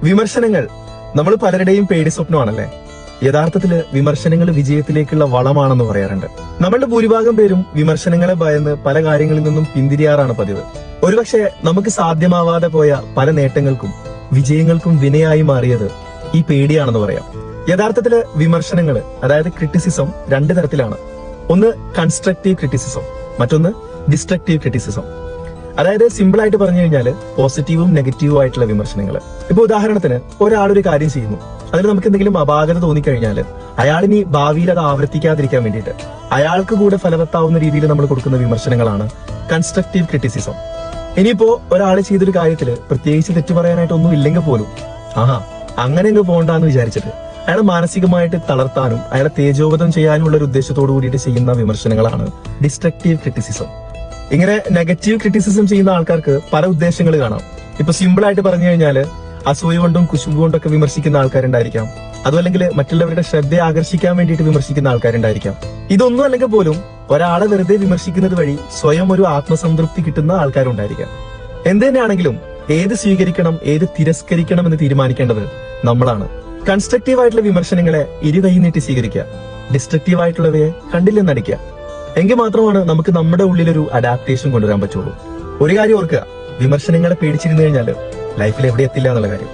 വിമർശനങ്ങൾ നമ്മൾ പലരുടെയും പേടി സ്വപ്നമാണല്ലേ? യഥാർത്ഥത്തില് വിമർശനങ്ങൾ വിജയത്തിലേക്കുള്ള വളമാണെന്ന് പറയാറുണ്ട്. നമ്മളുടെ ഭൂരിഭാഗം പേരും വിമർശനങ്ങളെ ഭയന്ന് പല കാര്യങ്ങളിൽ നിന്നും പിന്തിരിയാറാണ് പതിവ്. ഒരുപക്ഷെ നമുക്ക് സാധ്യമാവാതെ പോയ പല നേട്ടങ്ങൾക്കും വിജയങ്ങൾക്കും വിനയായി മാറിയത് ഈ പേടിയാണെന്ന് പറയാം. യഥാർത്ഥത്തില് വിമർശനങ്ങൾ, അതായത് ക്രിറ്റിസിസം, രണ്ട് തരത്തിലാണ്. ഒന്ന് കൺസ്ട്രക്റ്റീവ് ക്രിറ്റിസിസം, മറ്റൊന്ന് ഡിസ്ട്രക്റ്റീവ് ക്രിറ്റിസിസം. അതായത് സിമ്പിൾ ആയിട്ട് പറഞ്ഞു കഴിഞ്ഞാൽ പോസിറ്റീവും നെഗറ്റീവും ആയിട്ടുള്ള വിമർശനങ്ങൾ. ഇപ്പൊ ഉദാഹരണത്തിന് ഒരാളൊരു കാര്യം ചെയ്യുന്നു, അതിൽ നമുക്ക് എന്തെങ്കിലും അപാകത തോന്നിക്കഴിഞ്ഞാൽ അയാളിനി ഭാവിയിൽ അത് ആവർത്തിക്കാതിരിക്കാൻ വേണ്ടിയിട്ട് അയാൾക്ക് കൂടെ ഫലവത്താവുന്ന രീതിയിൽ നമ്മൾ കൊടുക്കുന്ന വിമർശനങ്ങളാണ് കൺസ്ട്രക്റ്റീവ് ക്രിറ്റിസിസം. ഇനിയിപ്പോ ഒരാൾ ചെയ്തൊരു കാര്യത്തിൽ പ്രത്യേകിച്ച് തെറ്റു പറയാനായിട്ടൊന്നും ഇല്ലെങ്കിൽ പോലും അങ്ങനെ അങ്ങ് പോകണ്ടെന്ന് വിചാരിച്ചിട്ട് അയാളെ മാനസികമായിട്ട് തളർത്താനും അയാളെ തേജോവധം ചെയ്യാനുമുള്ള ഒരു ഉദ്ദേശത്തോടു കൂടിയിട്ട് ചെയ്യുന്ന വിമർശനങ്ങളാണ് ഡിസ്ട്രക്റ്റീവ് ക്രിറ്റിസിസം. ഇങ്ങനെ നെഗറ്റീവ് ക്രിറ്റിസിസം ചെയ്യുന്ന ആൾക്കാർക്ക് പല ഉദ്ദേശങ്ങൾ കാണാം. ഇപ്പൊ സിമ്പിൾ ആയിട്ട് പറഞ്ഞു കഴിഞ്ഞാൽ അസൂയ കൊണ്ടും കുശുമ്പ് കൊണ്ടൊക്കെ വിമർശിക്കുന്ന ആൾക്കാരുണ്ടായിരിക്കാം. അതുമല്ലെങ്കിൽ മറ്റുള്ളവരുടെ ശ്രദ്ധ ആകർഷിക്കാൻ വേണ്ടിയിട്ട് വിമർശിക്കുന്ന ആൾക്കാരുണ്ടായിരിക്കാം. ഇതൊന്നും അല്ലെങ്കിൽ പോലും ഒരാളെ വെറുതെ വിമർശിക്കുന്നത് വഴി സ്വയം ഒരു ആത്മസംതൃപ്തി കിട്ടുന്ന ആൾക്കാരുണ്ടായിരിക്കാം. എന്ത് തന്നെയാണെങ്കിലും ഏത് സ്വീകരിക്കണം ഏത് തിരസ്കരിക്കണം എന്ന് തീരുമാനിക്കേണ്ടത് നമ്മളാണ്. കൺസ്ട്രക്റ്റീവ് ആയിട്ടുള്ള വിമർശനങ്ങളെ ഇരുകൈ നീട്ടി സ്വീകരിക്കുക, ഡിസ്ട്രക്റ്റീവ് ആയിട്ടുള്ളവയെ കണ്ടില്ലെന്നടിക്കുക. എങ്കിൽ മാത്രമാണ് നമുക്ക് നമ്മുടെ ഉള്ളിലൊരു അഡാപ്റ്റേഷൻ കൊണ്ടുവരാൻ പറ്റുള്ളൂ. ഒരു കാര്യം ഓർക്കുക, വിമർശനങ്ങളെ പേടിച്ചിരുന്നു കഴിഞ്ഞാൽ ലൈഫിൽ എവിടെ എത്തില്ല എന്നുള്ള കാര്യം.